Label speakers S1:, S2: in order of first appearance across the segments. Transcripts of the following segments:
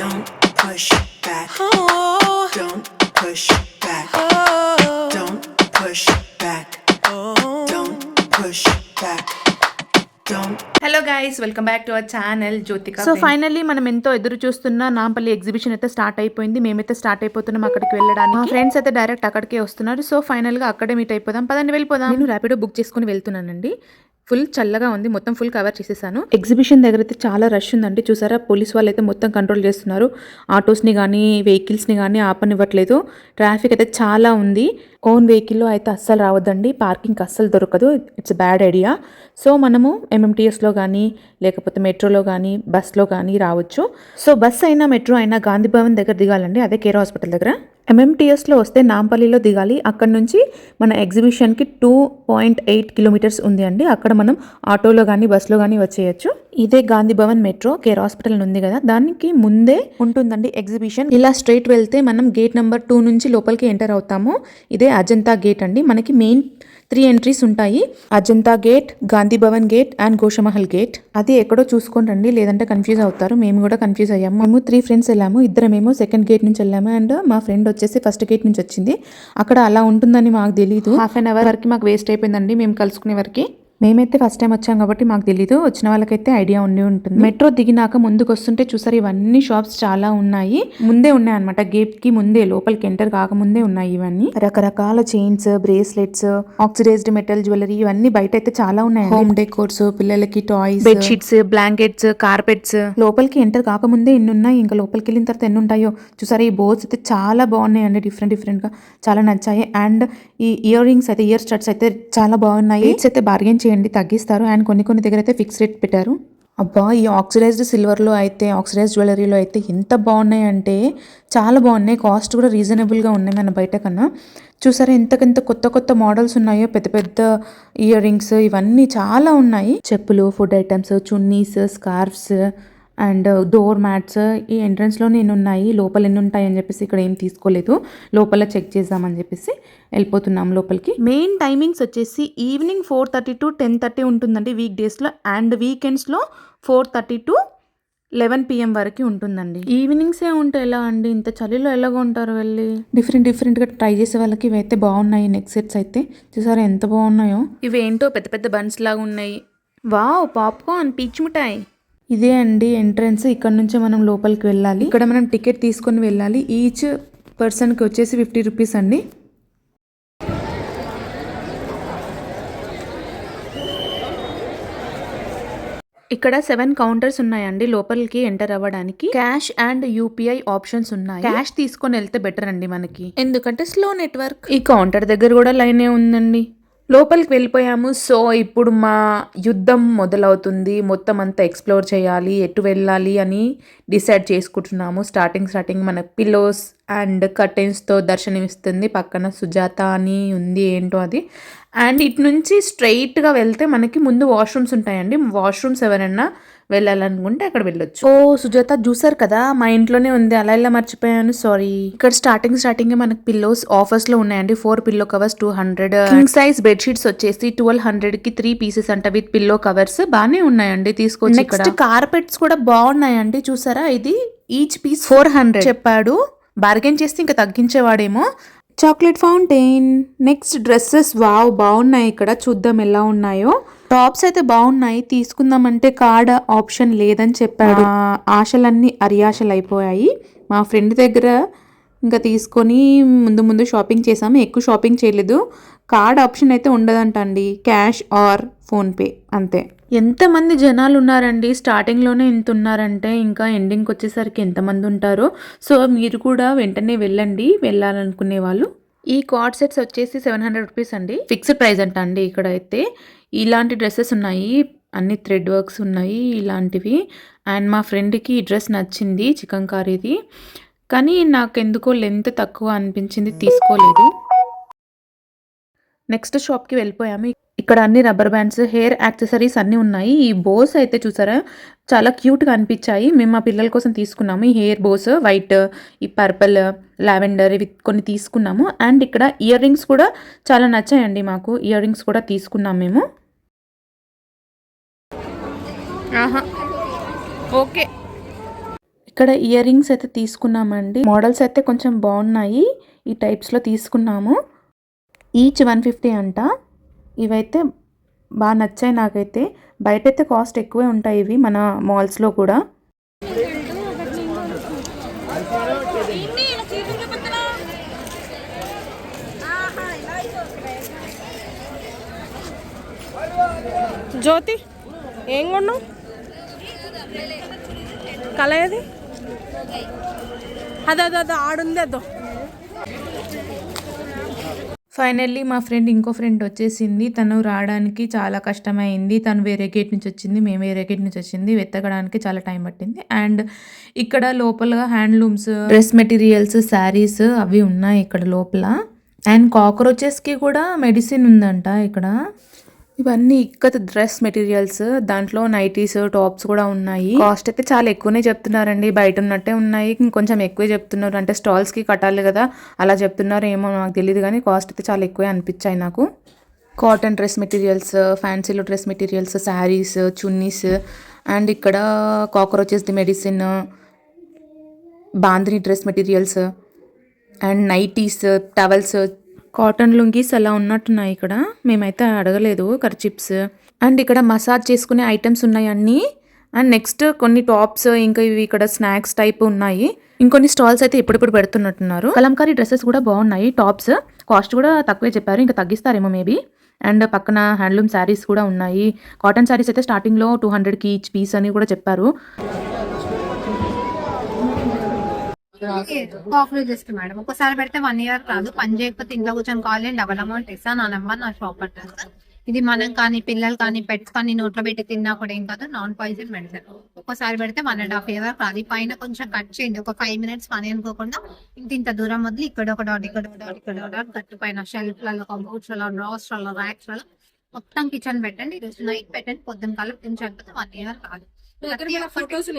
S1: Don't push back. Oh. Don't push back. Oh. Don't push back. Oh. Don't push back. Hello guys, welcome back to our channel Jyothika.
S2: So finally మనం ఎంతో ఎదురు చూస్తున్న Nampally exhibition అయితే start అయిపోయింది. మేమైతే start అయిపోతున్నాం అక్కడికి వెళ్ళడానికి. మా ఫ్రెండ్స్ అయితే డైరెక్ట్ అక్కడికే వస్తున్నారు. సో ఫైనల్ గా అక్కడే మీట్ అయిపోదాం. పదండి వెళ్ళిపోదాం. నేను ర్యాపిడో బుక్ చేసుకుని వెళ్తున్నానండి. ఫుల్ చల్లగా ఉంది, మొత్తం ఫుల్ కవర్ చేసేసాను. ఎగ్జిబిషన్ దగ్గర అయితే చాలా రష్ ఉందండి. చూసారా, పోలీస్ వాళ్ళు అయితే మొత్తం కంట్రోల్ చేస్తున్నారు. ఆటోస్ని కానీ వెహికల్స్ని కానీ ఆపనివ్వట్లేదు. ట్రాఫిక్ అయితే చాలా ఉంది. ఓన్ వెహికల్లో అయితే అస్సలు రావద్దండి, పార్కింగ్ అస్సలు దొరకదు. It's bad idea. సో మనము ఎంఎంటీఎస్లో కానీ లేకపోతే మెట్రోలో కానీ బస్లో కానీ రావచ్చు. సో బస్ అయినా మెట్రో అయినా గాంధీ భవన్ దగ్గర దిగాలండి, అదే కేర్ హాస్పిటల్ దగ్గర. ఎంఎంటీఎస్లో వస్తే నాంపల్లిలో దిగాలి. అక్కడ నుంచి మన ఎగ్జిబిషన్కి 2.8 కిలోమీటర్స్ ఉంది అండి. అక్కడ మనం ఆటోలో కానీ బస్లో కానీ వచ్చేయచ్చు. ఇదే Gandhi Bhavan metro care hospital ఉంది కదా, దానికి ముందే ఉంటుందండి ఎగ్జిబిషన్. ఇలా స్ట్రైట్ వెళ్తే మనం గేట్ నెంబర్ 2 నుంచి లోపలికి ఎంటర్ అవుతాము. ఇదే అజంతా గేట్ అండి. మనకి మెయిన్ 3 ఎంట్రీస్ ఉంటాయి. Ajanta gate, Gandhi Bhavan gate and Goshamahal gate. అది ఎక్కడో చూసుకొని రండి, లేదంటే కన్ఫ్యూజ్ అవుతారు. మేము కూడా కన్ఫ్యూజ్ అయ్యాము. మేము 3 ఫ్రెండ్స్ వెళ్ళాము. ఇద్దరమేమో సెకండ్ గేట్ నుంచి వెళ్ళాము అండ్ మా ఫ్రెండ్ వచ్చేసి ఫస్ట్ గేట్ నుంచి వచ్చింది. అక్కడ అలా ఉంటుందని మాకు తెలీదు. హాఫ్ అన్ అవర్ వరకు మాకు వేస్ట్ అయిపోయిందండి మేము కలుసుకునే వరకు. మేమైతే ఫస్ట్ టైం వచ్చాం కాబట్టి మాకు తెలీదు. వచ్చిన వాళ్ళకైతే ఐడియా ఉండి ఉంటుంది. మెట్రో దిగినాక ముందుకు వస్తుంటే చూసారు, ఇవన్నీ షాప్స్ చాలా ఉన్నాయి. ముందే ఉన్నాయి అనమాట, గేట్ కి ముందే, లోపలికి ఎంటర్ కాకముందే ఉన్నాయి. ఇవన్నీ రకరకాల chains, bracelets, oxidized metal jewellery, ఇవన్నీ బయట అయితే చాలా ఉన్నాయి. హోమ్ డెకోర్స్, పిల్లలకి టాయ్స్, బెడ్షీట్స్, బ్లాంకెట్స్, కార్పెట్స్. లోపలికి ఎంటర్ కాకముందే ఎన్ని ఉన్నాయి, ఇంకా లోపలికి వెళ్ళిన తర్వాత ఎన్ని ఉంటాయో చూసారా. ఈ బోర్డ్స్ అయితే చాలా బాగున్నాయి అండి, డిఫరెంట్ గా చాలా నచ్చాయి. అండ్ ఈ ఇయర్ రింగ్స్ అయితే, ఇయర్ స్టడ్స్ అయితే చాలా బాగున్నాయి. రేట్స్ అయితే బార్గెన్ చేయండి, తగ్గిస్తారు. అండ్ కొన్ని దగ్గర అయితే ఫిక్స్ రేట్ పెట్టారు. అబ్బా, ఈ ఆక్సిడైజ్డ్ సిల్వర్లో అయితే, ఆక్సిడైజ్డ్ జ్యువెలరీలో అయితే ఎంత బాగున్నాయి అంటే చాలా బాగున్నాయి. కాస్ట్ కూడా రీజనబుల్గా ఉన్నాయి మన బయట కన్నా. చూసారా ఎంతకంత కొత్త మోడల్స్ ఉన్నాయో, పెద్ద ఇయర్ రింగ్స్, ఇవన్నీ చాలా ఉన్నాయి. చెప్పులు, food items, chunnis, scarfs and door mats ఈ ఎంట్రన్స్లోనే ఎన్ని ఉన్నాయి, లోపల ఎన్ని ఉంటాయి అని చెప్పేసి ఇక్కడ ఏం తీసుకోలేదు. లోపల చెక్ చేద్దామని చెప్పేసి వెళ్ళిపోతున్నాం లోపలికి. మెయిన్ టైమింగ్స్ వచ్చేసి ఈవినింగ్ 4:30 to 10:30 ఉంటుందండి వీక్ డేస్లో. అండ్ వీకెండ్స్లో 4:30 to 11 PM వరకు ఉంటుందండి. ఈవినింగ్సే ఉంటే ఎలా అండి, ఇంత చలిలో ఎలాగో ఉంటారు వెళ్ళి. డిఫరెంట్గా ట్రై చేసే వాళ్ళకి ఇవైతే బాగున్నాయి. నెక్ సెట్స్ అయితే చూసారా ఎంత బాగున్నాయో. ఇవేంటో పెద్ద బన్స్ లాగా ఉన్నాయి. వావ్, పాప్కార్న్, పీచ్ మిఠాయి. ఇదే అండి ఎంట్రన్స్. ఇక్కడ నుంచి మనం లోపలికి వెళ్ళాలి. ఇక్కడ మనం టికెట్ తీసుకొని వెళ్ళాలి. ఈచ్ పర్సన్కి వచ్చేసి 50 రూపీస్ అండి. ఇక్కడ 7 కౌంటర్స్ ఉన్నాయండి లోపలికి ఎంటర్ అవ్వడానికి. క్యాష్ అండ్ యూపీఐ ఆప్షన్స్ ఉన్నాయి. క్యాష్ తీసుకొని వెళ్తే బెటర్ అండి మనకి, ఎందుకంటే స్లో నెట్వర్క్. ఈ కౌంటర్ దగ్గర కూడా లైనే ఉందండి. లోపలికి వెళ్ళిపోయాము. సో ఇప్పుడు మా యుద్ధం మొదలవుతుంది. మొత్తం అంతా ఎక్స్ప్లోర్ చేయాలి, ఎటు వెళ్ళాలి అని డిసైడ్ చేసుకుంటున్నాము. స్టార్టింగ్ మన పిల్లోస్ అండ్ కర్టెన్స్తో దర్శనమిస్తుంది. పక్కన సుజాత అని ఉంది, ఏంటో అది. అండ్ ఇటు నుంచి స్ట్రైట్గా వెళ్తే మనకి ముందు వాష్రూమ్స్ ఉంటాయండి. వాష్రూమ్స్ ఎవరైనా వెళ్ళాలనుకుంటే అక్కడ వెళ్ళొచ్చు. ఓ సుజాత చూసారు కదా, మా ఇంట్లోనే ఉంది, అలా ఇలా మర్చిపోయాను, సారీ. ఇక్కడ స్టార్టింగ్ మనకి పిల్లోస్ ఆఫర్స్ లో ఉన్నాయండి. 4 pillow covers 200. King size bedsheets వచ్చేసి 1200 కి 3 పీసెస్ అంట విత్ పిల్లో కవర్స్. బానే ఉన్నాయండి, తీసుకోవచ్చు. నెక్స్ట్ కార్పెట్స్ కూడా బాగున్నాయండి. చూసారా, ఇది ఈచ్ పీస్ 400 చెప్పాడు. బార్గెన్ చేస్తే ఇంకా తగ్గించేవాడేమో. Chocolate fountain. Next dresses, wow బాగున్నాయి. ఇక్కడ చూద్దాం ఎలా ఉన్నాయో. టాప్స్ అయితే బాగున్నాయి, తీసుకుందామంటే కార్డ్ ఆప్షన్ లేదని చెప్పాడు. ఆశలన్నీ అరియాశలు అయిపోయాయి. మా ఫ్రెండ్ దగ్గర ఇంకా తీసుకొని ముందు షాపింగ్ చేసాము. ఎక్కువ షాపింగ్ చేయలేదు. కార్డ్ ఆప్షన్ అయితే ఉండదంట అండి, క్యాష్ ఆర్ ఫోన్పే అంతే. ఎంతమంది జనాలు ఉన్నారండి, స్టార్టింగ్లోనే ఇంత ఉన్నారంటే ఇంకా ఎండింగ్కి వచ్చేసరికి ఎంతమంది ఉంటారో. సో మీరు కూడా వెంటనే వెళ్ళాలనుకునే వాళ్ళు. ఈ కార్డ్ సెట్స్ వచ్చేసి 700 రూపీస్ అండి, ఫిక్స్డ్ ప్రైస్ అంట అండి. ఇక్కడ అయితే ఇలాంటి డ్రెస్సెస్ ఉన్నాయి, అన్ని థ్రెడ్ వర్క్స్ ఉన్నాయి ఇలాంటివి. అండ్ మా ఫ్రెండ్కి ఈ డ్రెస్ నచ్చింది, చికెన్ కర్రీది. కానీ నాకు ఎందుకో లెంత్ తక్కువ అనిపించింది, తీసుకోలేదు. నెక్స్ట్ షాప్కి వెళ్ళిపోయాము. ఇక్కడ అన్ని రబ్బర్ బ్యాండ్స్, హెయిర్ యాక్సెసరీస్ అన్నీ ఉన్నాయి. ఈ బోస్ అయితే చూసారా చాలా క్యూట్గా అనిపించాయి. మేము మా పిల్లల కోసం తీసుకున్నాము. ఈ హెయిర్ బోస్ వైట్, ఈ పర్పుల్, లావెండర్, ఇవి కొన్ని తీసుకున్నాము. అండ్ ఇక్కడ ఇయర్ రింగ్స్ కూడా చాలా నచ్చాయండి మాకు. ఇయర్ రింగ్స్ కూడా తీసుకున్నాం మేము. ఓకే, ఇక్కడ ఇయర్ రింగ్స్ అయితే తీసుకున్నామండి. మోడల్స్ అయితే కొంచెం బాగున్నాయి. ఈ టైప్స్లో తీసుకున్నాము. ఈచ్ 150 అంట. ఇవైతే బాగా నచ్చాయి నాకైతే. బయట అయితే కాస్ట్ ఎక్కువే ఉంటాయి ఇవి మన మాల్స్లో కూడా.
S3: జ్యోతి ఏం కొన్నావు? కళ ఏది? అదే ఆడుంది అదో.
S2: ఫైనల్లీ మా ఫ్రెండ్ ఇంకో ఫ్రెండ్ వచ్చేసింది. తను రావడానికి చాలా కష్టమైంది. తను వేరే గేట్ నుంచి వచ్చింది, మేము వేరే గేట్ నుంచి వచ్చింది. వెతకడానికి చాలా టైం పట్టింది. అండ్ ఇక్కడ లోపల హ్యాండ్లూమ్స్, డ్రెస్ మెటీరియల్స్, శారీస్ అవి ఉన్నాయి ఇక్కడ లోపల. అండ్ కాక్రోచెస్కి కూడా మెడిసిన్ ఉందంట ఇక్కడ. ఇవన్నీ ఇక్కత డ్రెస్ మెటీరియల్స్, దాంట్లో నైటీస్, టాప్స్ కూడా ఉన్నాయి. కాస్ట్ అయితే చాలా ఎక్కువనే చెప్తున్నారండి. బయట ఉన్నట్టే ఉన్నాయి, ఇంకొంచెం ఎక్కువే చెప్తున్నారు. అంటే స్టాల్స్కి కట్టాలి కదా, అలా చెప్తున్నారు ఏమో నాకు తెలియదు, కానీ కాస్ట్ అయితే చాలా ఎక్కువే అనిపించాయి నాకు. కాటన్ డ్రెస్ మెటీరియల్స్, ఫ్యాన్సీలో dress materials, saris, chunnis, and ఇక్కడ కాక్రోచెస్ది medicine, bandhani dress materials, and nighties, towels, cotton lungis అలా ఉన్నట్టున్నాయి ఇక్కడ. మేమైతే అడగలేదు కర్చిప్స్. అండ్ ఇక్కడ మసాజ్ చేసుకునే ఐటమ్స్ ఉన్నాయి అన్నీ. అండ్ నెక్స్ట్ కొన్ని టాప్స్, ఇంకా ఇవి ఇక్కడ స్నాక్స్ టైప్ ఉన్నాయి. ఇంకొన్ని స్టాల్స్ అయితే ఇప్పుడిప్పుడు పెడుతున్నట్టున్నారు. కలంకారీ డ్రెస్సెస్ కూడా బాగున్నాయి. టాప్స్ కాస్ట్ కూడా తక్కువే చెప్పారు, ఇంకా తగ్గిస్తారేమో మేబీ. అండ్ పక్కన హ్యాండ్లూమ్ శారీస్ కూడా ఉన్నాయి. కాటన్ శారీస్ అయితే స్టార్టింగ్లో 200కి ఈచ్ పీస్ అని కూడా చెప్పారు.
S4: కాక్రోచెస్ మేడం ఒకసారి పెడితే 1 year రాదు. పని చేయకపోతే ఇంట్లో కూర్చొని కాల్ డబల్ అమౌంట్ ఇస్తా. నా నెంబర్, నా షాప్ అడ్రస్. ఇది మనం కానీ పిల్లలు కానీ పెట్స్ కానీ నోట్లో పెట్టి తిన్నా కూడా ఏం కాదు, నాన్ పాయిజన్ మెడిసిన్. ఒక్కసారి పెడితే 1.5 year రాదు. పైన కొంచెం కట్ చేయండి, ఒక 5 minutes పని అనుకోకుండా. ఇంత దూరం వదిలి ఇక్కడ ఒక డాట్, ఇక్కడ ఒక డాట్, ఇక్కడ ఒక డాట్, కట్టు పైన షెల్ఫ్లలో, కబోర్డ్స్లలో, డ్రాస్లలో, ర్యాక్స్లలో మొత్తం కిచెన్ పెట్టండి. ఈరోజు నైట్ పెట్టండి, పొద్దున్న కాలం తినకపోతే 1 year రాదు.
S3: ఫోటోస్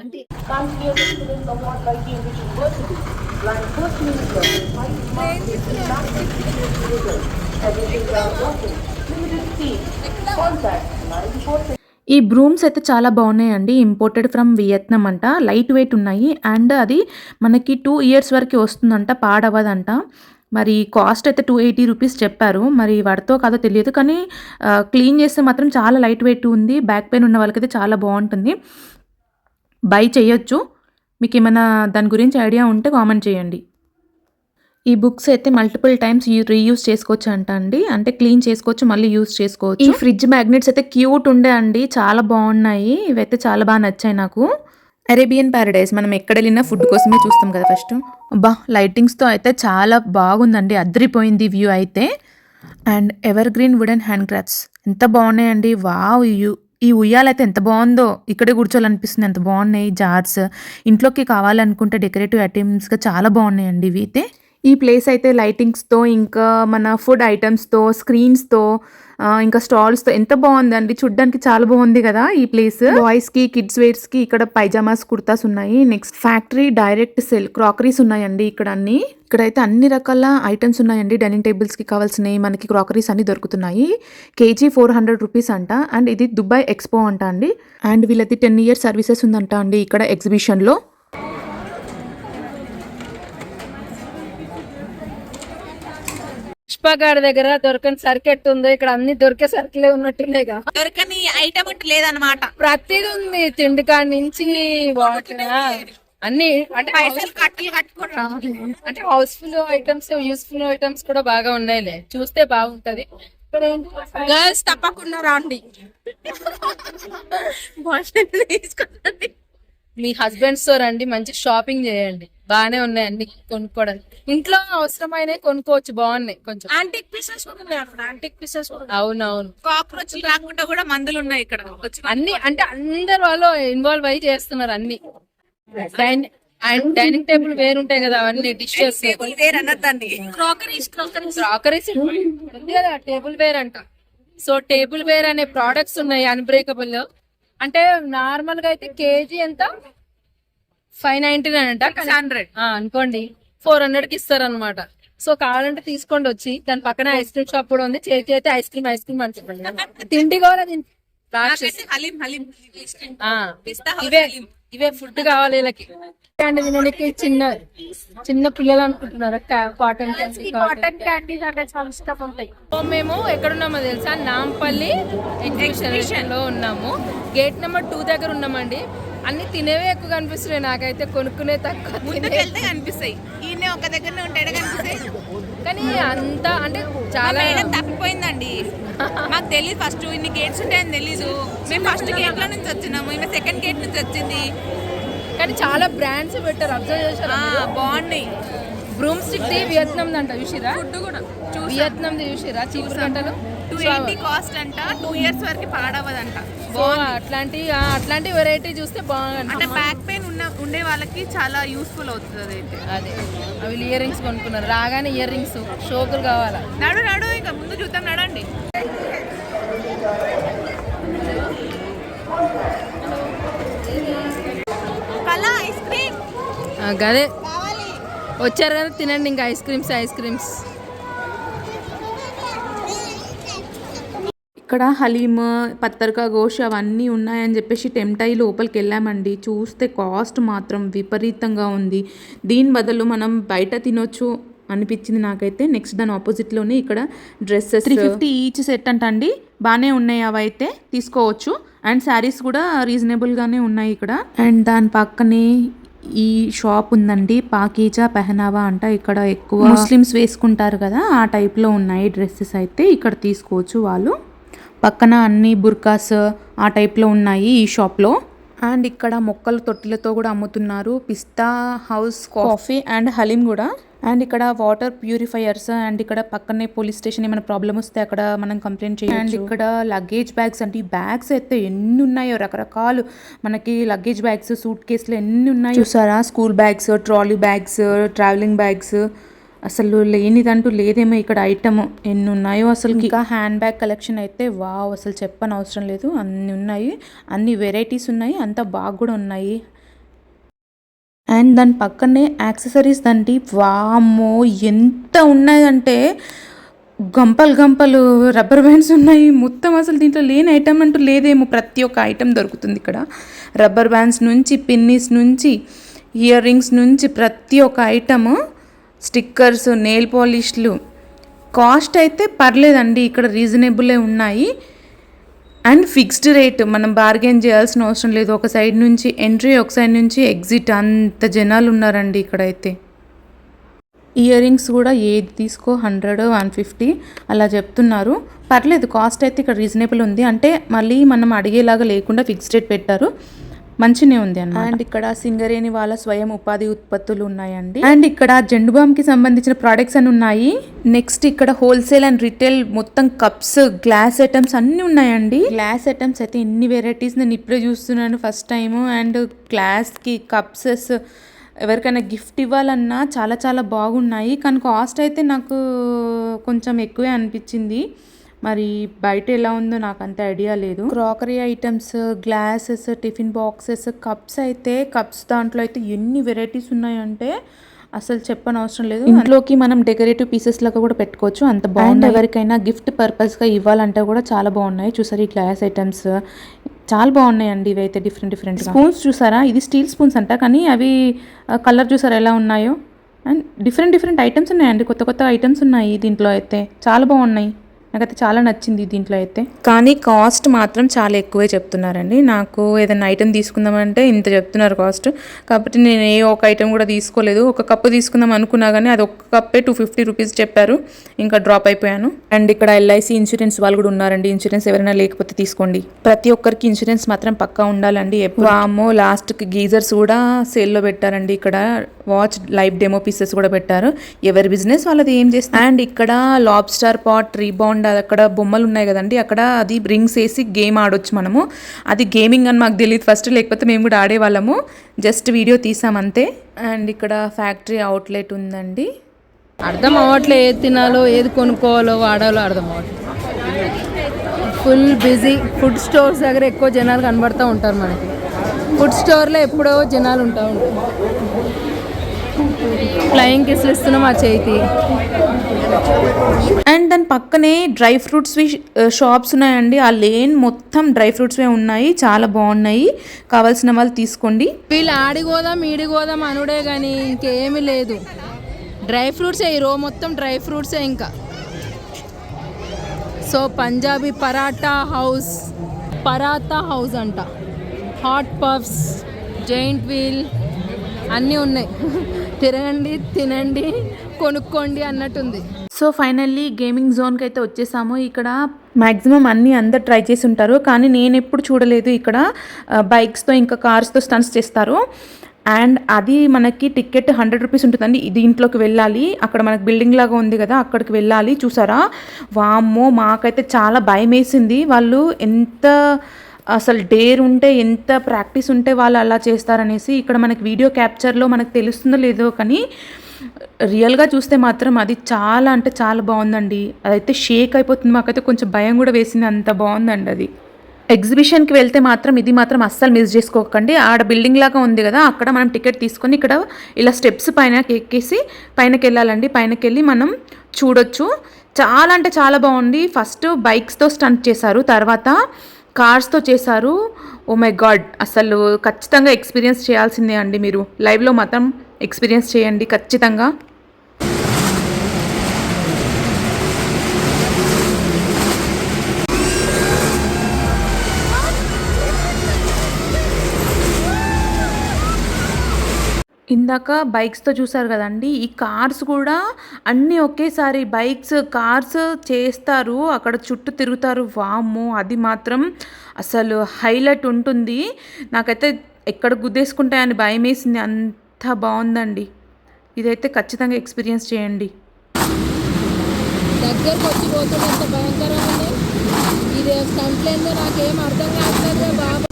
S4: అంటే
S2: ఈ బ్రూమ్స్ అయితే చాలా బాగున్నాయండి. ఇంపోర్టెడ్ ఫ్రమ్ వియత్నాం అంట. లైట్ వెయిట్ ఉన్నాయి. అండ్ అది మనకి 2 years వరకు వస్తుందంట, పాడవదంట. మరి కాస్ట్ అయితే 280 రూపీస్ చెప్పారు. మరి వాడితో కాదో తెలియదు, కానీ క్లీన్ చేస్తే మాత్రం చాలా లైట్ వెయిట్ ఉంది. బ్యాక్ పెయిన్ ఉన్న వాళ్ళకైతే చాలా బాగుంటుంది. బై చేయొచ్చు. మీకు ఏమైనా దాని గురించి ఐడియా ఉంటే కామెంట్ చేయండి. ఈ బుక్స్ అయితే మల్టిపుల్ టైమ్స్ రీయూజ్ చేసుకోవచ్చు అంట అండి. అంటే క్లీన్ చేసుకోవచ్చు, మళ్ళీ యూజ్ చేసుకోవచ్చు. ఈ ఫ్రిడ్జ్ మ్యాగ్నెట్స్ అయితే క్యూట్ ఉండే అండి, చాలా బాగున్నాయి. ఇవైతే చాలా బాగా నచ్చాయి నాకు. అరేబియన్ ప్యారడైజ్ మనం ఎక్కడ వెళ్ళినా ఫుడ్ కోసమే చూస్తాం కదా ఫస్ట్. అబ్బా, లైటింగ్స్తో అయితే చాలా బాగుందండి, అద్దరిపోయింది వ్యూ అయితే. And ever green wooden hand crafts ఎంత బాగున్నాయండి. వావ్, ఈ ఉయ్యాలైతే ఎంత బాగుందో, ఇక్కడే కూర్చోాలనిపిస్తుంది, ఎంత బాగున్నాయి. జార్స్ ఇంట్లోకి కావాలనుకుంటే డెకరేటివ్ ఐటమ్స్గా చాలా బాగున్నాయండి ఇవి అయితే. ఈ ప్లేస్ అయితే లైటింగ్స్తో, ఇంకా మన ఫుడ్ ఐటమ్స్తో, స్క్రీన్స్తో, ఇంకా స్టాల్స్తో ఎంత బాగుందండి. చూడ్డానికి చాలా బాగుంది కదా ఈ ప్లేస్. బాయ్స్కి, కిడ్స్ వేర్స్కి ఇక్కడ పైజామాస్, కుర్తాస్ ఉన్నాయి. Next factory direct cell crockeries ఉన్నాయండి ఇక్కడ అన్ని. ఇక్కడైతే అన్ని రకాల ఐటమ్స్ ఉన్నాయండి. డైనింగ్ టేబుల్స్కి కావాల్సినవి మనకి క్రాకరీస్ అన్ని దొరుకుతున్నాయి. కేజీ 400 రూపీస్ అంట. అండ్ ఇది దుబాయ్ ఎక్స్పో అంట అండి. అండ్ వీళ్ళది 10 years సర్వీసెస్ ఉందంట అండి ఇక్కడ ఎగ్జిబిషన్లో.
S3: పుష్పగాడి దగ్గర దొరకని సర్కెట్ ఉందో, ఇక్కడ అన్ని దొరికే సర్కిలే ఉన్నట్టున్నాయిగా.
S5: దొరకని ఐటమ్ లేదన్నమాట.
S3: ప్రతిది ఉంది, తిండి కాడి నుంచి వాటర్ అన్ని. అంటే
S5: పైసలు కట్టలు కట్టుకోవడం.
S3: అంటే హౌస్ఫుల్ ఐటమ్స్, యూస్ఫుల్ ఐటమ్స్ కూడా బాగా ఉన్నాయిలే, చూస్తే బాగుంటది. ఇక్కడ
S5: గర్ల్స్ తప్పకుండా రండి, తీసుకోండి.
S3: మీ హస్బెండ్స్ తో రండి, మంచి షాపింగ్ చేయండి. బాగానే ఉన్నాయి అన్ని కొనుక్కోవడానికి. ఇంట్లో అవసరమైన కొనుక్కోవచ్చు, బాగున్నాయి. కొంచెం
S5: యాంటిక్ పీసెస్ కూడా ఉన్నాయి అక్కడ. యాంటిక్ పీసెస్
S3: అవునవును.
S5: కాక్రోచ్ రాకుండా కూడా మందులు ఉన్నాయి ఇక్కడ.
S3: అన్ని అంటే అందరు వాళ్ళు ఇన్వాల్వ్ అయ్యి చేస్తున్నారు అన్ని. డైనింగ్ టేబుల్ వేరు ఉంటాయి కదా, అవన్నీ డిషెస్
S5: క్రాకరీస్
S3: టేబుల్ వేర్ అంట. సో టేబుల్ వేర్ అనే ప్రోడక్ట్స్ ఉన్నాయి అన్బ్రేకబుల్. అంటే నార్మల్ గా అయితే కేజీ ఎంత 599 అంట, 100 అనుకోండి 400 కి ఇస్తారు అనమాట. సో కావాలంటే తీసుకోండి వచ్చి. దాని పక్కన ఐస్ క్రీమ్ షాప్ కూడా ఉంది. చేతి అయితే ఐస్ క్రీమ్ అని తిండి కూడా ఇవే ఇవే ఫుడ్ కావాలి వీళ్ళకి. అండ్ దీనికి చిన్న చిన్న పిల్లలు అనుకుంటున్నారు కాటన్ క్యాండీస్ అంటే చాలా ఇష్టం ఉంటాయి. సో మేము ఎక్కడున్నామో తెలుసా, నాంపల్లి ఎగ్జిబిషన్ లో ఉన్నాము. గేట్ నెంబర్ 2 దగ్గర ఉన్నామండి. అన్ని తినేవే ఎక్కువ కనిపిస్తున్నాయి నాకైతే, కొనుక్కునే తక్కువ.
S5: ముందుకు వెళ్తే కనిపిస్తాయి, ఈయన ఒక దగ్గరనే ఉంటాడు కనిపిస్తాయి.
S3: కానీ అంత అంటే చాలా
S5: మేడం తప్పిపోయిందండి, మాకు తెలియదు ఫస్ట్ ఇన్ని గేట్స్ ఉంటాయని తెలీదు. మేము ఫస్ట్ గేట్ లో నుంచి వచ్చినాము, ఈమె సెకండ్ గేట్ నుంచి వచ్చింది.
S3: కానీ చాలా బ్రాండ్స్ పెట్టారు, అబ్జర్వ్ చేశారు.
S5: బాగున్నాయి.
S3: బ్రూమ్ స్టిక్ ది వియత్నాం అంట చూసిరా,
S5: ఫుడ్ కూడా
S3: వియత్నాం ది చూసిరా, చీపురు గంటలు
S5: 280 కాస్ట్ అంట, 2 years వరకు పాడవదంట.
S3: అట్లాంటి వెరైటీ చూస్తే
S5: అంటే
S3: బాగుంది.
S5: బ్యాక్ పెయిన్ ఉండే వాళ్ళకి చాలా యూస్ఫుల్ అవుతుంది అయితే.
S3: అదే అవి ఇయర్ రింగ్స్ కొనుక్కున్నారు, రాగానే ఇయర్ రింగ్స్ షోకులు కావాలా.
S5: నడు ఇక ముందు చూద్దాం, నడండి. కళా ఐస్ క్రీమ్
S3: గదే వచ్చారు కదా, తినండి ఇంకా ఐస్ క్రీమ్స్.
S2: ఇక్కడ హలీమ్, పత్తర్కా గోష్ అవన్నీ ఉన్నాయని చెప్పేసి టెంప్ట్ అయ్యి లోపలికి వెళ్ళామండి. చూస్తే కాస్ట్ మాత్రం విపరీతంగా ఉంది. దీని బదులు మనం బయట తినొచ్చు అనిపించింది నాకైతే. నెక్స్ట్ దాని ఆపోజిట్లోనే ఇక్కడ డ్రెస్సెస్ 350 ఈచ్ సెట్ అంటండి. బాగానే ఉన్నాయి, అవి అయితే తీసుకోవచ్చు. అండ్ శారీస్ కూడా రీజనబుల్గానే ఉన్నాయి ఇక్కడ. అండ్ దాని పక్కనే ఈ షాప్ ఉందండి, పాకీజా పెహనావా అంట. ఇక్కడ ఎక్కువ ముస్లిమ్స్ వేసుకుంటారు కదా, ఆ టైప్లో ఉన్నాయి డ్రెస్సెస్ అయితే. ఇక్కడ తీసుకోవచ్చు వాళ్ళు. పక్కన అన్ని బుర్కాస్ ఆ టైప్లో ఉన్నాయి ఈ షాప్లో. అండ్ ఇక్కడ మొక్కలు తొట్టిలతో కూడా అమ్ముతున్నారు. పిస్తా హౌస్ కాఫీ అండ్ హలీం కూడా. అండ్ ఇక్కడ వాటర్ ప్యూరిఫైయర్స్. అండ్ ఇక్కడ పక్కనే పోలీస్ స్టేషన్, ఏమైనా ప్రాబ్లమ్ వస్తే అక్కడ మనం కంప్లైంట్ చేయాలి. అండ్ ఇక్కడ లగేజ్ బ్యాగ్స్ అంటే, ఈ బ్యాగ్స్ అయితే ఎన్ని ఉన్నాయో, రకరకాలు మనకి లగేజ్ బ్యాగ్స్, సూట్ కేసులు ఎన్ని ఉన్నాయో చూసారా. School bags, trolley bags, travelling bags, అసలు లేనిదంటూ లేదేమో ఇక్కడ ఐటమ్ ఎన్ని ఉన్నాయో అసలు. ఇంకా హ్యాండ్ బ్యాగ్ కలెక్షన్ అయితే వావ్, అసలు చెప్పని అవసరం లేదు, అన్ని ఉన్నాయి, అన్ని వెరైటీస్ ఉన్నాయి, అంత బాగా కూడా ఉన్నాయి. అండ్ దాని పక్కనే యాక్సెసరీస్ దండి, వామ్మో ఎంత ఉన్నాయంటే గంపలు రబ్బర్ బ్యాండ్స్ ఉన్నాయి మొత్తం. అసలు దీంట్లో లేని ఐటమ్ అంటూ లేదేమో, ప్రతి ఒక్క ఐటమ్ దొరుకుతుంది ఇక్కడ. రబ్బర్ బ్యాండ్స్ నుంచి, పిన్నీస్ నుంచి, ఇయర్ రింగ్స్ నుంచి ప్రతి ఒక్క ఐటమ్, స్టిక్కర్స్, నెయిల్ పాలిష్లు. కాస్ట్ అయితే పర్లేదండి, ఇక్కడ రీజనబులే ఉన్నాయి. అండ్ ఫిక్స్డ్ రేట్, మనం బార్గెన్ చేయాల్సిన అవసరం లేదు. ఒక సైడ్ నుంచి ఎంట్రీ, ఒక సైడ్ నుంచి ఎగ్జిట్, అంత జనాలు ఉన్నారండి ఇక్కడైతే. ఇయర్ రింగ్స్ కూడా ఏది తీసుకో 100, 150 అలా చెప్తున్నారు. పర్లేదు, కాస్ట్ అయితే ఇక్కడ రీజనబుల్ ఉంది. అంటే మళ్ళీ మనం అడిగేలాగా లేకుండా ఫిక్స్డ్ రేట్ పెట్టారు, మంచినే ఉంది అన్న. అండ్ ఇక్కడ సింగరేణి వాళ్ళ స్వయం ఉపాధి ఉత్పత్తులు ఉన్నాయండి. అండ్ ఇక్కడ జెండు బామ్కి సంబంధించిన ప్రోడక్ట్స్ అని ఉన్నాయి. నెక్స్ట్ ఇక్కడ హోల్సేల్ అండ్ రిటైల్ మొత్తం కప్స్, గ్లాస్ ఐటమ్స్ అన్నీ ఉన్నాయండి. గ్లాస్ ఐటమ్స్ అయితే ఎన్ని వెరైటీస్ నేను ఇప్పుడే చూస్తున్నాను ఫస్ట్ టైము. అండ్ గ్లాస్కి కప్సెస్ ఎవరికైనా గిఫ్ట్ ఇవ్వాలన్నా చాలా చాలా బాగున్నాయి. కానీ కాస్ట్ అయితే నాకు కొంచెం ఎక్కువే అనిపించింది. మరి బయట ఎలా ఉందో నాకు అంత ఐడియా లేదు. Crockery items, glasses, tiffin boxes, cups దాంట్లో అయితే ఎన్ని వెరైటీస్ ఉన్నాయంటే అసలు చెప్పని అవసరం లేదు. ఇంట్లోకి మనం డెకరేటివ్ పీసెస్ లాగా కూడా పెట్టుకోవచ్చు, అంత బాగుంది. ఎవరికైనా గిఫ్ట్ పర్పస్గా ఇవ్వాలంటే కూడా చాలా బాగున్నాయి. చూసారు ఈ గ్లాస్ ఐటమ్స్ చాలా బాగున్నాయండి. ఇవైతే డిఫరెంట్ స్పూన్స్ చూసారా, ఇది స్టీల్ స్పూన్స్ అంట, కానీ అవి కలర్ చూసారా ఎలా ఉన్నాయో. అండ్ డిఫరెంట్ ఐటమ్స్ ఉన్నాయండి, కొత్త ఐటమ్స్ ఉన్నాయి దీంట్లో అయితే, చాలా బాగున్నాయి. నాకైతే చాలా నచ్చింది దీంట్లో అయితే. కానీ కాస్ట్ మాత్రం చాలా ఎక్కువే చెప్తున్నారండి. నాకు ఏదైనా ఐటెం తీసుకుందామంటే ఇంత చెప్తున్నారు కాస్ట్. కాబట్టి నేను ఏ ఒక ఐటెం కూడా తీసుకోలేదు. ఒక కప్పు తీసుకుందాం అనుకున్నా కానీ అది ఒక కప్పే 250 రూపీస్ చెప్పారు. ఇంకా డ్రాప్ అయిపోయాను. అండ్ ఇక్కడ LIC ఇన్సూరెన్స్ వాళ్ళు కూడా ఉన్నారండి. ఇన్సూరెన్స్ ఎవరైనా లేకపోతే తీసుకోండి. ప్రతి ఒక్కరికి ఇన్సూరెన్స్ మాత్రం పక్కా ఉండాలండి. వామ్మో, లాస్ట్కి గీజర్స్ కూడా సేల్లో పెట్టారండి. ఇక్కడ వాచ్ లైవ్ డెమో పీసెస్ కూడా పెట్టారు. ఎవరి బిజినెస్ వాళ్ళది ఏం చేస్తారు. అండ్ ఇక్కడ లాబ్స్టర్ పాట్, రీబౌండ్, అక్కడ బొమ్మలు ఉన్నాయి కదండి, అక్కడ అది రింగ్స్ వేసి గేమ్ ఆడొచ్చు మనము. అది గేమింగ్ అని మాకు తెలియదు ఫస్ట్, లేకపోతే మేము కూడా ఆడేవాళ్ళము. జస్ట్ వీడియో తీసామంతే. అండ్ ఇక్కడ ఫ్యాక్టరీ అవుట్లెట్ ఉందండి.
S3: అర్థం అవ్వట్లే, ఏది తినాలో, ఏది కొనుక్కోవాలో, వాడాలో అర్థం అవ్వట్లేదు. Full busy. ఫుడ్ స్టోర్స్ దగ్గర ఎక్కువ జనాలు కనబడుతూ ఉంటారు మనకి. ఫుడ్ స్టోర్లో ఎప్పుడో జనాలు ఉంటారు. ఫ్లయింగ్ కిస్లు ఇస్తున్నాం ఆ చేతి.
S2: అండ్ దాని పక్కనే డ్రై ఫ్రూట్స్ షాప్స్ ఉన్నాయండి. ఆ లేన్ మొత్తం డ్రై ఫ్రూట్స్వే ఉన్నాయి, చాలా బాగున్నాయి. కావాల్సిన వాళ్ళు తీసుకోండి.
S3: వీళ్ళు ఆడిగోదాం ఈడిగోదాం అనుడే కానీ ఇంకేమీ లేదు. డ్రై ఫ్రూట్సే, ఈ రో మొత్తం డ్రై ఫ్రూట్సే. ఇంకా సో పంజాబీ పరాటా హౌస్ అంట. హాట్ పఫ్స్, జైంట్ వీల్ అన్నీ ఉన్నాయి. తిరగండి, తినండి, కొనుక్కోండి అన్నట్టుంది.
S2: సో ఫైనల్లీ గేమింగ్ జోన్కి అయితే వచ్చేసాము. ఇక్కడ మ్యాక్సిమం అన్నీ అందరు ట్రై చేసి ఉంటారు, కానీ నేను ఎప్పుడు చూడలేదు. ఇక్కడ బైక్స్తో ఇంకా కార్స్తో స్టంట్స్ చేస్తారు. అండ్ అది మనకి టికెట్ 100 రూపీస్ ఉంటుందండి. దీంట్లోకి వెళ్ళాలి. అక్కడ మనకి బిల్డింగ్ లాగా ఉంది కదా, అక్కడికి వెళ్ళాలి. చూసారా, వామ్మో మాకైతే చాలా భయం వేసింది. వాళ్ళు ఎంత అసలు డేర్ ఉంటే, ఎంత ప్రాక్టీస్ ఉంటే వాళ్ళు అలా చేస్తారనేసి. ఇక్కడ మనకి వీడియో క్యాప్చర్లో మనకు తెలుస్తుందో లేదో, కానీ రియల్గా చూస్తే మాత్రం అది చాలా అంటే చాలా బాగుందండి. అదైతే షేక్ అయిపోతుంది. మాకైతే కొంచెం భయం కూడా వేసింది, అంత బాగుందండి అది. ఎగ్జిబిషన్కి వెళ్తే మాత్రం ఇది మాత్రం అస్సలు మిస్ చేసుకోకండి. ఆడ బిల్డింగ్ లాగా ఉంది కదా, అక్కడ మనం టికెట్ తీసుకొని ఇక్కడ ఇలా స్టెప్స్ పైన ఎక్కేసి పైనకి వెళ్ళాలండి. పైనకి వెళ్ళి మనం చూడొచ్చు. చాలా అంటే చాలా బాగుంది. ఫస్ట్ బైక్స్తో స్టంట్ చేశారు, తర్వాత కార్స్తో చేశారు. ఓ మై గాడ్, అసలు ఖచ్చితంగా ఎక్స్పీరియన్స్ చేయాల్సిందే అండి. మీరు లైవ్లో మాత్రం ఎక్స్పీరియన్స్ చేయండి ఖచ్చితంగా. ఇందాక బైక్స్తో చూసారు కదండి, ఈ కార్స్ కూడా అన్నీ ఒకేసారి బైక్స్ కార్స్ చేస్తారు, అక్కడ చుట్టూ తిరుగుతారు. వామ్మో, అది మాత్రం అసలు హైలైట్ ఉంటుంది. నాకైతే ఎక్కడ గుద్దేసుకుంటాయని భయం వేసింది, అంత బాగుందండి. ఇదైతే ఖచ్చితంగా ఎక్స్పీరియన్స్ చేయండి.
S3: దగ్గరకు వచ్చి పోతున్నంత భయంకరంగా ఇది కంప్లైంట్ నాకేం అర్థం కావట్లేదు బాబు.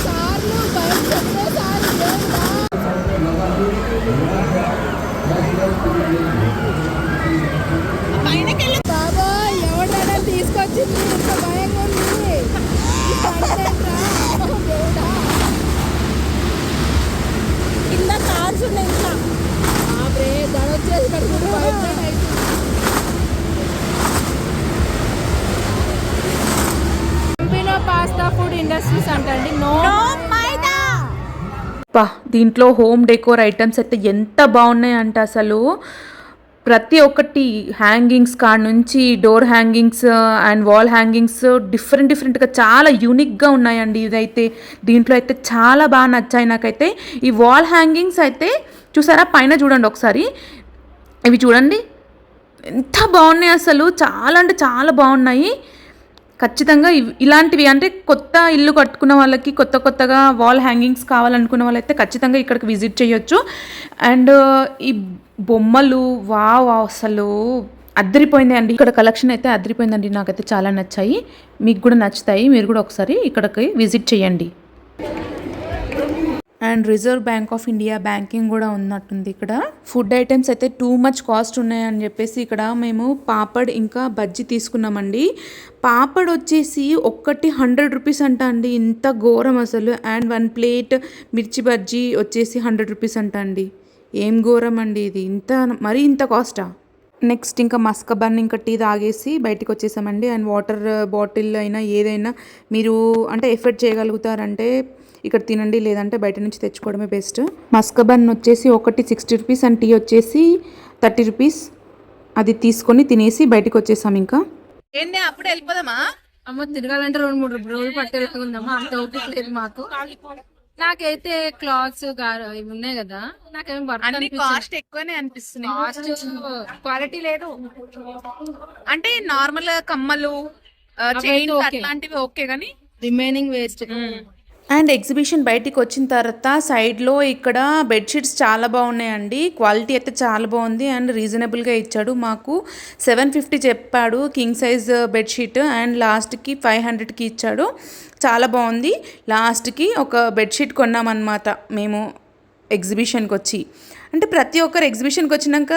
S3: కార్లు బైక్స్ బాబా ఎవరైనా తీసుకొచ్చింది, ఇంత భయంగా ఉంది. కింద కార్స్ ఉన్నాయి, ఇంకా దడొచ్చేసి పాస్తా ఫుడ్ ఇండస్ట్రీస్ అంటండి. నో మైదా.
S2: దీంట్లో హోమ్ డెకోర్ ఐటమ్స్ అయితే ఎంత బాగున్నాయంటే అసలు ప్రతి ఒక్కటి హ్యాంగింగ్స్ కాడ నుంచి door hangings and wall hangings డిఫరెంట్గా చాలా యూనిక్గా ఉన్నాయండి. ఇదైతే దీంట్లో అయితే చాలా బాగా నచ్చాయి నాకైతే. ఈ వాల్ హ్యాంగింగ్స్ అయితే చూసారా, పైన చూడండి ఒకసారి, ఇవి చూడండి ఎంత బాగున్నాయి అసలు, చాలా అంటే చాలా బాగున్నాయి. ఖచ్చితంగా ఇలాంటివి అంటే కొత్త ఇల్లు కట్టుకున్న వాళ్ళకి కొత్తగా వాల్ హ్యాంగింగ్స్ కావాలనుకున్న వాళ్ళైతే ఖచ్చితంగా ఇక్కడికి విజిట్ చేయొచ్చు. అండ్ ఈ బొమ్మలు వావ్ అసలు అదిరిపోయింది అండి. ఇక్కడ కలెక్షన్ అయితే అదిరిపోయిందండి, నాకైతే చాలా నచ్చాయి. మీకు కూడా నచ్చుతాయి, మీరు కూడా ఒకసారి ఇక్కడికి విజిట్ చేయండి. And reserve bank of India banking కూడా ఉన్నట్టుంది ఇక్కడ. ఫుడ్ ఐటమ్స్ అయితే టూ మచ్ కాస్ట్ ఉన్నాయని చెప్పేసి ఇక్కడ మేము పాపడ్ ఇంకా బజ్జీ తీసుకున్నామండి. పాపడ్ వచ్చేసి ఒక్కటి 100 రూపీస్ అంట అండి, ఇంత ఘోరం అసలు. అండ్ 1 ప్లేట్ మిర్చి బజ్జీ వచ్చేసి 100 రూపీస్ అంట అండి. ఏం ఘోరం అండి ఇది, మరీ ఇంత కాస్టా. నెక్స్ట్ ఇంకా మస్క బన్ ఇంకా టీ తాగేసి బయటికి వచ్చేసామండి. అండ్ వాటర్ బాటిల్ అయినా ఏదైనా మీరు అంటే ఎఫర్ట్ చేయగలుగుతారంటే ఇక్కడ తినండి, లేదంటే బయట నుంచి తెచ్చుకోవడమే బెస్ట్. మస్క బన్ వచ్చేసి ఒకటి 60 రూపీస్ అండ్ టీ వచ్చేసి 30 రూపీస్. అది తీసుకొని తినేసి బయటకు వచ్చేసాం. ఇంకా
S5: ఏంటి అప్పుడు వెళ్ళిపోదామా?
S3: అమ్మ తిరగాలంటే 2-3 రోజులు పట్టేలాగా ఉందమ్మా, అంత ఓపిక లేదు మాకు. నాకైతే క్లాత్స్ ఇవి ఉన్నాయి కదా, నాకేం
S5: కాస్ట్ ఎక్కువనే అనిపిస్తున్నాయి.
S3: కాస్ట్ క్వాలిటీ లేదు.
S5: అంటే నార్మల్ కమ్మలు చైన్ అట్లాంటివి ఓకే, కానీ
S3: రిమైనింగ్ వేస్ట్.
S2: అండ్ ఎగ్జిబిషన్ బయటికి వచ్చిన తర్వాత సైడ్లో ఇక్కడ బెడ్షీట్స్ చాలా బాగున్నాయండి. క్వాలిటీ అయితే చాలా బాగుంది అండ్ రీజనబుల్గా ఇచ్చాడు. మాకు 750 చెప్పాడు కింగ్ సైజ్ బెడ్షీట్, అండ్ లాస్ట్కి 500కి ఇచ్చాడు. చాలా బాగుంది. లాస్ట్కి ఒక బెడ్షీట్ కొన్నామన్నమాట మేము ఎగ్జిబిషన్కి వచ్చి. అంటే ప్రతి ఒక్కరు ఎగ్జిబిషన్కి వచ్చినాక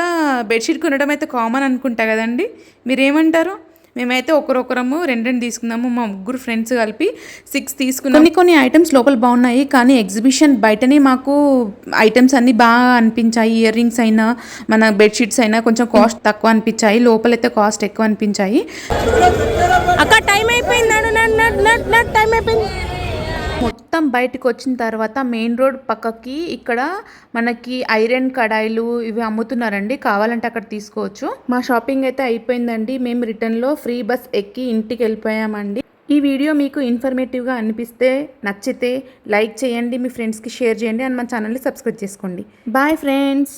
S2: బెడ్షీట్ కొనడం అయితే కామన్ అనుకుంటా కదండి, మీరేమంటారు? మేమైతే ఒకరొకరము రెండు తీసుకున్నాము, మా ముగ్గురు ఫ్రెండ్స్ కలిపి 6 తీసుకున్నాము. కొన్ని ఐటమ్స్ లోపల బాగున్నాయి, కానీ ఎగ్జిబిషన్ బయటనే మాకు ఐటమ్స్ అన్నీ బాగా అనిపించాయి. ఇయర్ రింగ్స్ అయినా మన బెడ్షీట్స్ అయినా కొంచెం కాస్ట్ తక్కువ అనిపించాయి, లోపలైతే కాస్ట్ ఎక్కువ అనిపించాయి.
S3: అక్క టైం అయిపోయింది, టైం అయిపోయింది.
S2: మొత్తం బయటకు వచ్చిన తర్వాత మెయిన్ రోడ్ పక్కకి ఇక్కడ మనకి ఐరన్ కడాయిలు ఇవి అమ్ముతున్నారండి, కావాలంటే అక్కడ తీసుకోవచ్చు. మా షాపింగ్ అయితే అయిపోయిందండి. మేము రిటర్న్లో ఫ్రీ బస్ ఎక్కి ఇంటికి వెళ్ళిపోయామండి. ఈ వీడియో మీకు ఇన్ఫర్మేటివ్గా అనిపిస్తే నచ్చితే లైక్ చేయండి, మీ ఫ్రెండ్స్కి షేర్ చేయండి, అండ్ మన ఛానల్ని సబ్స్క్రైబ్ చేసుకోండి. Bye friends.